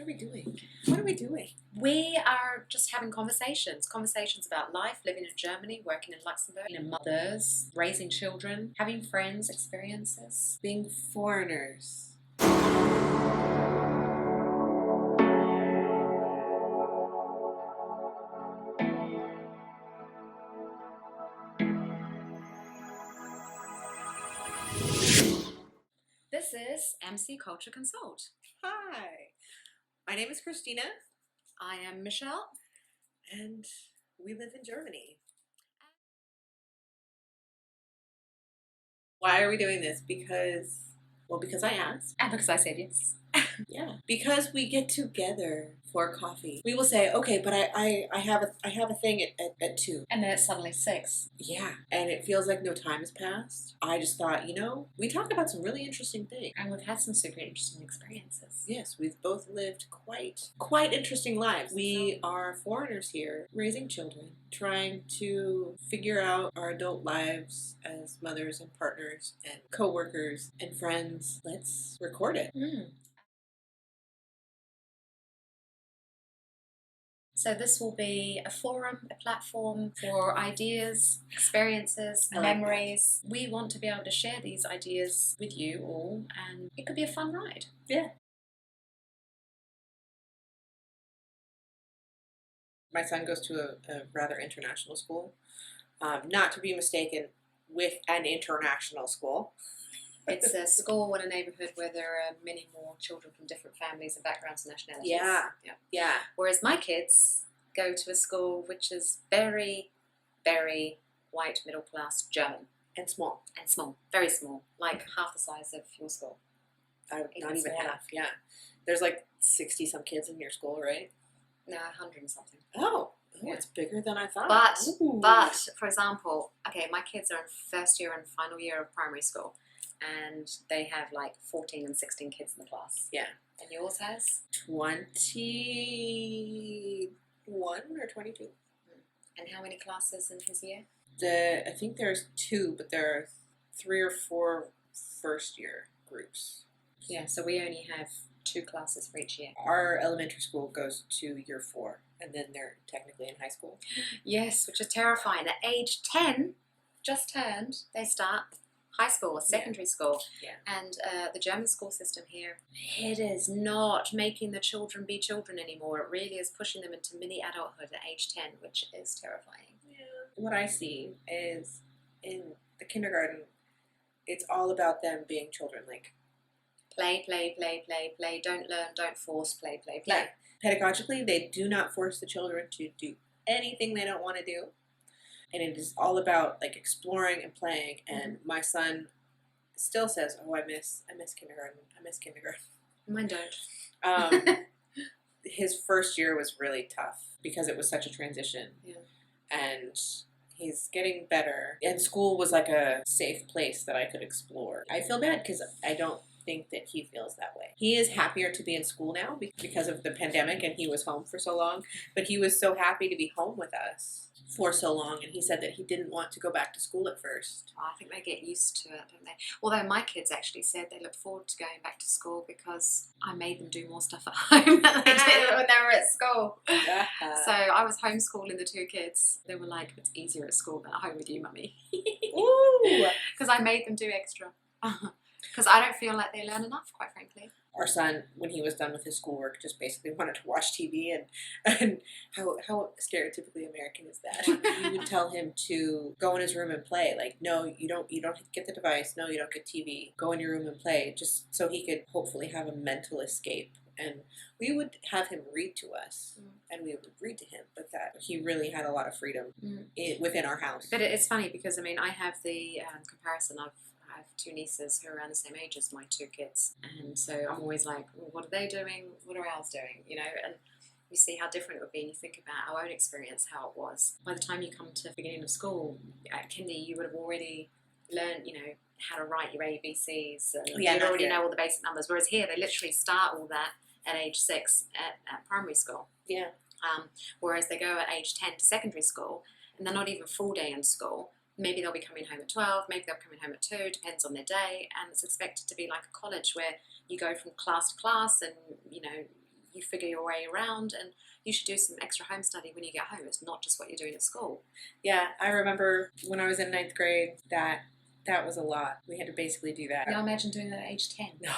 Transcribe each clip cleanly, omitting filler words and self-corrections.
are we doing? What are we doing? We are just having conversations about life, living in Germany, working in Luxembourg, being mothers, raising children, having friends, experiences. Being foreigners. This is MC Culture Consult. Hi. My name is Christina. I am Michelle. And we live in Germany. Why are we doing this? Because I asked. And because I said yes. Yeah. Because we get together for coffee. We will say, okay, but I have a thing at 2. And then it's suddenly 6. Yeah. And it feels like no time has passed. I just thought, we talk about some really interesting things. And we've had some super interesting experiences. Yes, we've both lived quite interesting lives. We are foreigners here, raising children, trying to figure out our adult lives as mothers and partners and co-workers and friends. Let's record it. So this will be a forum, a platform for ideas, experiences, memories. We want to be able to share these ideas with you all, and it could be a fun ride. Yeah. My son goes to a rather international school, not to be mistaken with an international school. It's a school in a neighborhood where there are many more children from different families and backgrounds and nationalities. Yeah. Whereas my kids go to a school which is very, very white, middle-class German. And small. Very small, like half the size of your school. Not even half, yeah. There's like 60-some kids in your school, right? No, 100 and something. Oh, it's bigger than I thought. But, for example, okay, my kids are in first year and final year of primary school, and they have like 14 and 16 kids in the class. Yeah. And yours has? 21 or 22. And how many classes in his year? I think there's 2, but there are 3 or 4 first year groups. Yeah, so we only have 2 classes for each year. Our elementary school goes to year 4, and then they're technically in high school. Yes, which is terrifying. At age 10, just turned, they start high school or secondary school. Yeah. And the German school system here, it is not making the children be children anymore. It really is pushing them into mini adulthood at age 10, which is terrifying. Yeah. What I see is in the kindergarten, it's all about them being children. Like, play. Don't learn, don't force, play. Yeah. Pedagogically, they do not force the children to do anything they don't want to do. And it is all about like exploring and playing. And my son still says, "Oh, I miss kindergarten. I miss kindergarten." Mine don't. His first year was really tough because it was such a transition. Yeah. And he's getting better. And school was like a safe place that I could explore. I feel bad because I don't think that he feels that way. He is happier to be in school now because of the pandemic, and he was home for so long. But he was so happy to be home with us for so long, and he said that he didn't want to go back to school at first. Oh, I think they get used to it, don't they? Although my kids actually said they look forward to going back to school because I made them do more stuff at home than they did when they were at school. So I was homeschooling the 2 kids. They were like, "It's easier at school than at home with you, Mummy." Ooh! Because I made them do extra. Because I don't feel like they learn enough, quite frankly. Our son, when he was done with his schoolwork, just basically wanted to watch TV, and how stereotypically American is that? You would tell him to go in his room and play. Like, no, you don't get the device. No, you don't get TV. Go in your room and play, just so he could hopefully have a mental escape. And we would have him read to us, and we would read to him, but that he really had a lot of freedom within our house. But it's funny because, I mean, I have the comparison of I have 2 nieces who are around the same age as my 2 kids, and so I'm always like, well, what are they doing? What are ours doing? And you see how different it would be, and you think about our own experience, how it was. By the time you come to the beginning of school, at kindy, you would have already learned, how to write your ABCs, and you'd already know all the basic numbers, whereas here they literally start all that at age 6 at primary school. Yeah. Whereas they go at age 10 to secondary school, and they're not even full day in school. Maybe they'll be coming home at 12, maybe they'll be coming home at 2, depends on their day, and it's expected to be like a college where you go from class to class and, you figure your way around, and you should do some extra home study when you get home. It's not just what you're doing at school. Yeah, I remember when I was in 9th grade that was a lot. We had to basically do that. Now imagine doing that at age 10. No.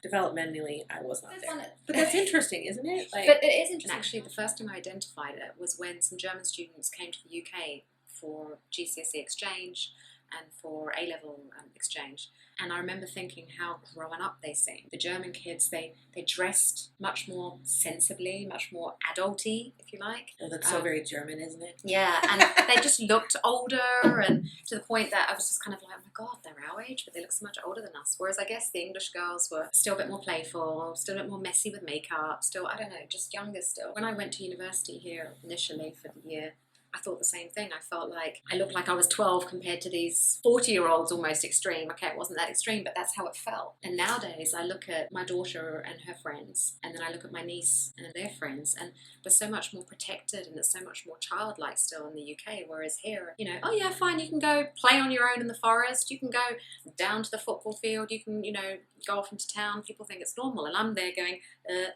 Developmentally, I was not That's there. on it. But that's interesting, isn't it? Like, But it is interesting. And actually, the first time I identified it was when some German students came to the UK for GCSE exchange and for A-level exchange. And I remember thinking how grown up they seemed. The German kids, they dressed much more sensibly, much more adulty, if you like. well, that's so very German, isn't it? Yeah, and they just looked older, and to the point that I was just kind of like, oh my God, they're our age, but they look so much older than us. Whereas I guess the English girls were still a bit more playful, still a bit more messy with makeup, still, I don't know, just younger still. When I went to university here initially for the year, I thought the same thing. I felt like I looked like I was 12 compared to these 40-year-olds, almost extreme. Okay, it wasn't that extreme, but that's how it felt. And nowadays, I look at my daughter and her friends, and then I look at my niece and their friends, and we're so much more protected, and it's so much more childlike still in the UK, whereas here, you know, oh yeah, fine, you can go play on your own in the forest, you can go down to the football field, you can, you know, go off into town, people think it's normal, and I'm there going,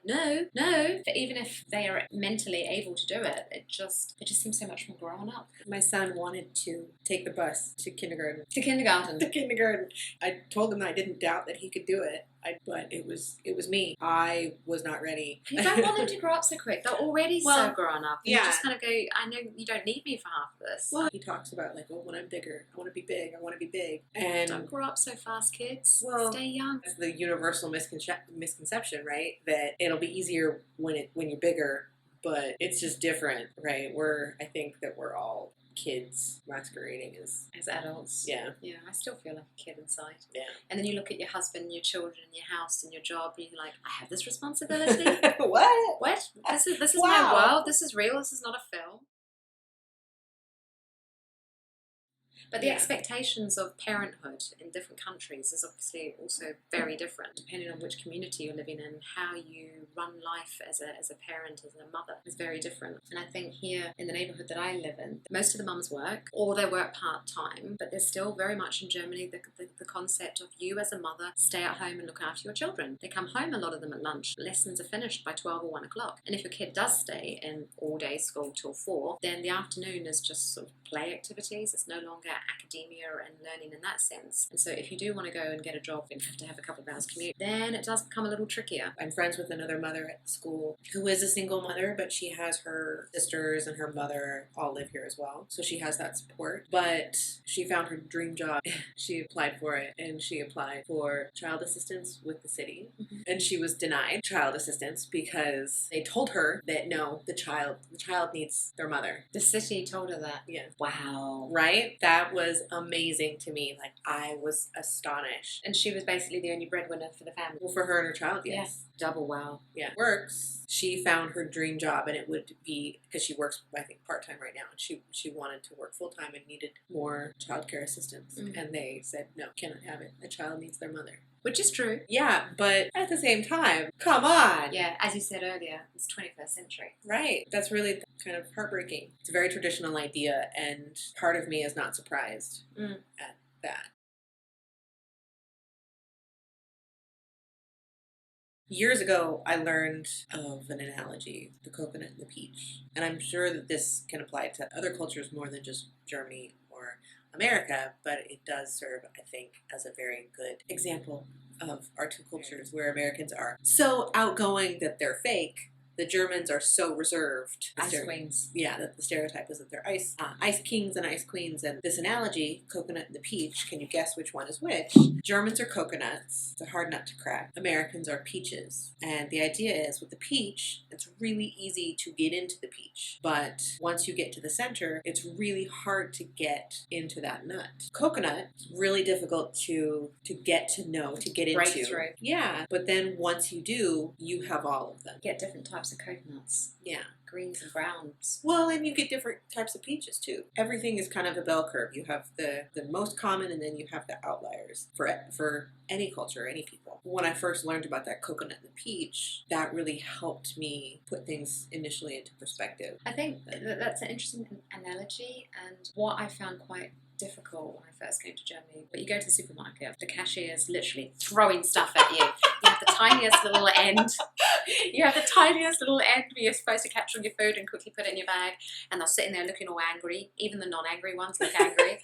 no. But even if they are mentally able to do it, it just seems so much more grown up. My son wanted to take the bus to kindergarten. To kindergarten. To kindergarten. I told him I didn't doubt that he could do it. But it was me. I was not ready. You don't want them to grow up so quick. They're already so grown up. You just kind of go, I know you don't need me for half of this. Well, he talks about like, oh, when I'm bigger, I want to be big. I want to be big. And don't grow up so fast, kids. Well, stay young. That's the universal misconception, right? That it'll be easier when you're bigger, but it's just different, right? I think that we're all kids masquerading as adults. Yeah. Yeah, I still feel like a kid inside. Yeah. And then you look at your husband, your children, your house, and your job, and you're like, I have this responsibility. What? This is my world. This is real. This is not a film. But the expectations of parenthood in different countries is obviously also very different, depending on which community you're living in. How you run life as a parent, as a mother, is very different. And I think here in the neighbourhood that I live in, most of the mums work, or they work part-time, but there's still very much in Germany the concept of you as a mother stay at home and look after your children. They come home, a lot of them at lunch. Lessons are finished by 12 or 1 o'clock. And if your kid does stay in all-day school till 4, then the afternoon is just sort of play activities. It's no longer academia and learning in that sense. And so if you do want to go and get a job and have to have a couple of hours commute, then it does become a little trickier. I'm friends with another mother at school who is a single mother, but she has her sisters and her mother all live here as well. So she has that support. But she found her dream job. She applied for it, and she applied for child assistance with the city. Mm-hmm. And she was denied child assistance because they told her that no, the child needs their mother. The city told her that? Yeah. Wow. Right? That was amazing to me. Like, I was astonished. And she was basically the only breadwinner for the family. Well, for her and her child, yes. Yeah. Double wow. Yeah. Works. She found her dream job, and it would be, because she works, I think, part-time right now, and she wanted to work full-time and needed more childcare assistance. Mm-hmm. And they said, no, cannot have it. A child needs their mother. Which is true. Yeah, but at the same time, come on. Yeah, as you said earlier, it's 21st century. Right. That's really kind of heartbreaking. It's a very traditional idea, and part of me is not surprised at that. Years ago, I learned of an analogy, the coconut and the peach. And I'm sure that this can apply to other cultures more than just Germany or America, but it does serve, I think, as a very good example of our two cultures, where Americans are so outgoing that they're fake. The Germans are so reserved. Ice queens. Yeah, that the stereotype is that they're ice kings and ice queens. And this analogy, coconut and the peach, can you guess which one is which? Germans are coconuts. It's a hard nut to crack. Americans are peaches. And the idea is, with the peach, it's really easy to get into the peach. But once you get to the center, it's really hard to get into that nut. Coconut, really difficult to get to know, to get Break into. through. Yeah, but then once you do, you have all of them. Get different types of coconuts. Yeah. Greens and browns. Well, and you get different types of peaches too. Everything is kind of a bell curve. You have the most common, and then you have the outliers for any culture, any people. When I first learned about that coconut and the peach, that really helped me put things initially into perspective. I think that's an interesting analogy, and what I found quite difficult when I first came to Germany. But you go to the supermarket, the cashier is literally throwing stuff at you. You have have the tiniest little end. You have the tiniest little end where you're supposed to capture your food and quickly put it in your bag. And they're sitting there looking all angry. Even the non-angry ones look angry.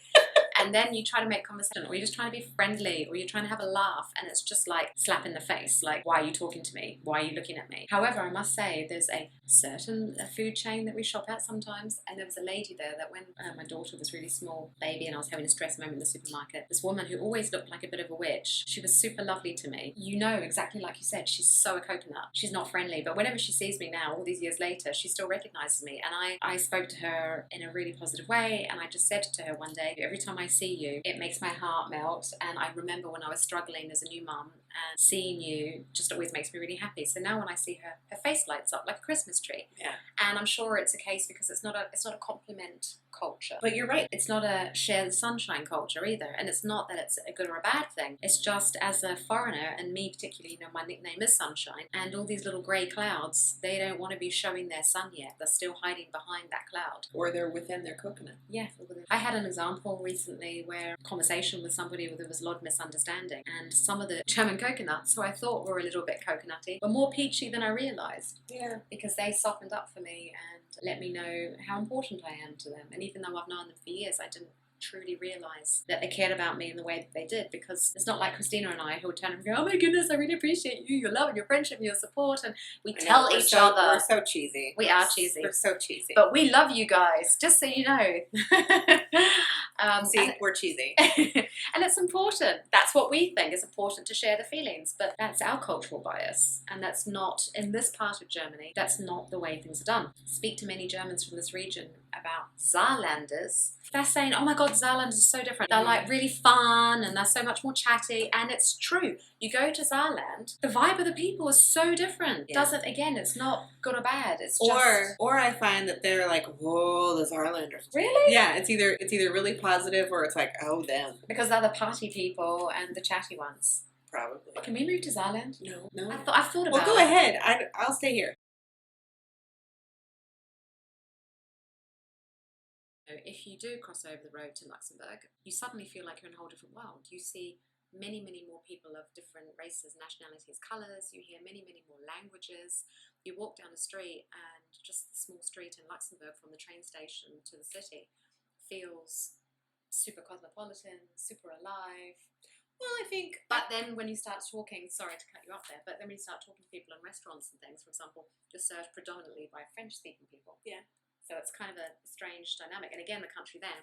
And then you try to make conversation, or you're just trying to be friendly, or you're trying to have a laugh, and it's just like slap in the face, like, why are you talking to me? Why are you looking at me? However, I must say, there's a certain food chain that we shop at sometimes, and there was a lady there that when my daughter was really small, baby, and I was having a stress moment in the supermarket, this woman who always looked like a bit of a witch, she was super lovely to me. You know, exactly like you said, she's so a coconut. She's not friendly, but whenever she sees me now, all these years later, she still recognizes me, and I spoke to her in a really positive way, and I just said to her one day, every time I see you, it makes my heart melt. And I remember when I was struggling as a new mum, and seeing you just always makes me really happy. So now when I see her, her face lights up like a Christmas tree. Yeah. And I'm sure it's a case because it's not a compliment culture. But you're right. It's not a share the sunshine culture either. And it's not that it's a good or a bad thing. It's just as a foreigner, and me particularly, you know, my nickname is Sunshine, and all these little grey clouds, they don't want to be showing their sun yet. They're still hiding behind that cloud. Or they're within their coconut. Yeah. I had an example recently where conversation with somebody where there was a lot of misunderstanding, and some of the German coconuts, who I thought were a little bit coconutty, were more peachy than I realised. Yeah. Because they softened up for me and let me know how important I am to them. And even though I've known them for years, I didn't truly realise that they cared about me in the way that they did, because it's not like Christina and I who would turn and go, oh my goodness, I really appreciate you, your love and your friendship and your support, and we tell each other. We're so cheesy. We are cheesy. We're so cheesy. But we love you guys, just so you know. See, we're cheesy. And it's important. That's what we think is important, to share the feelings. But that's our cultural bias. And that's not, in this part of Germany, that's not the way things are done. Speak to many Germans from this region about Saarlanders. They're saying, oh my God, Saarlanders are so different. They're like really fun and they're so much more chatty. And it's true. You go to Saarland, the vibe of the people is so different. Yeah. Again, it's not good or bad. It's just... Or I find that they're like, whoa, the Saarlanders. Really? Yeah, it's either really positive or it's like, oh, them. Because they're the party people and the chatty ones. Probably. Can we move to Saarland? No. I've thought about it. Well, go ahead. I'll stay here. If you do cross over the road to Luxembourg, you suddenly feel like you're in a whole different world. You see many, many more people of different races, nationalities, colours. You hear many, many more languages. You walk down the street, and just the small street in Luxembourg from the train station to the city feels super cosmopolitan, super alive. Well, I think... But then when you start talking, sorry to cut you off there, but then when you start talking to people in restaurants and things, for example, you're served predominantly by French-speaking people. Yeah. So it's kind of a strange dynamic. And again, the country there,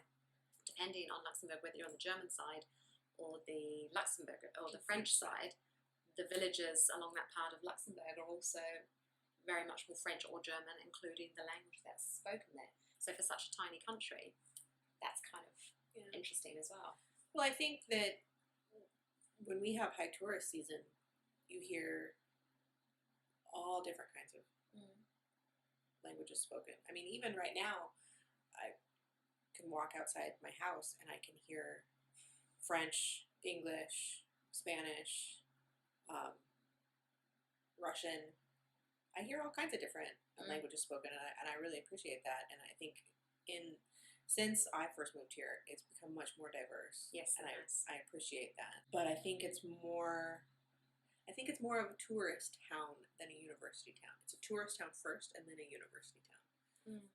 depending on Luxembourg, whether you're on the German side or the Luxembourg or the French side, the villages along that part of Luxembourg are also very much more French or German, including the language that's spoken there. So for such a tiny country, that's kind of interesting as well. Well, I think that when we have high tourist season, you hear all different kinds of languages spoken. I mean, even right now, I can walk outside my house and I can hear French, English, Spanish, Russian. I hear all kinds of different languages spoken, and I really appreciate that. And I think since I first moved here, it's become much more diverse. Yes, and I appreciate that. But I think it's more of a tourist town than a university town. It's a tourist town first and then a university town.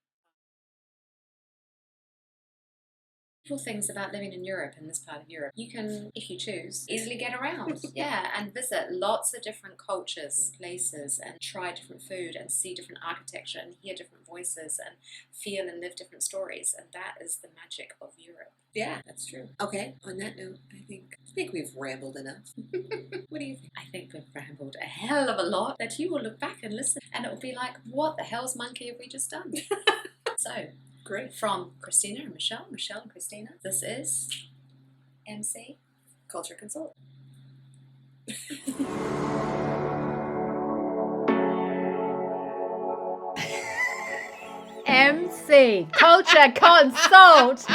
Cool things about living in Europe, in this part of Europe, you can, if you choose, easily get around. Yeah, and visit lots of different cultures, places, and try different food and see different architecture and hear different voices and feel and live different stories. And that is the magic of Europe. Yeah, that's true. Okay, on that note, I think we've rambled enough. What do you think? I think we've rambled a hell of a lot that you will look back and listen and it will be like, what the hell's monkey have we just done? So, great. From Christina and Michelle and Christina, this is MC Culture Consult. MC Culture Consult.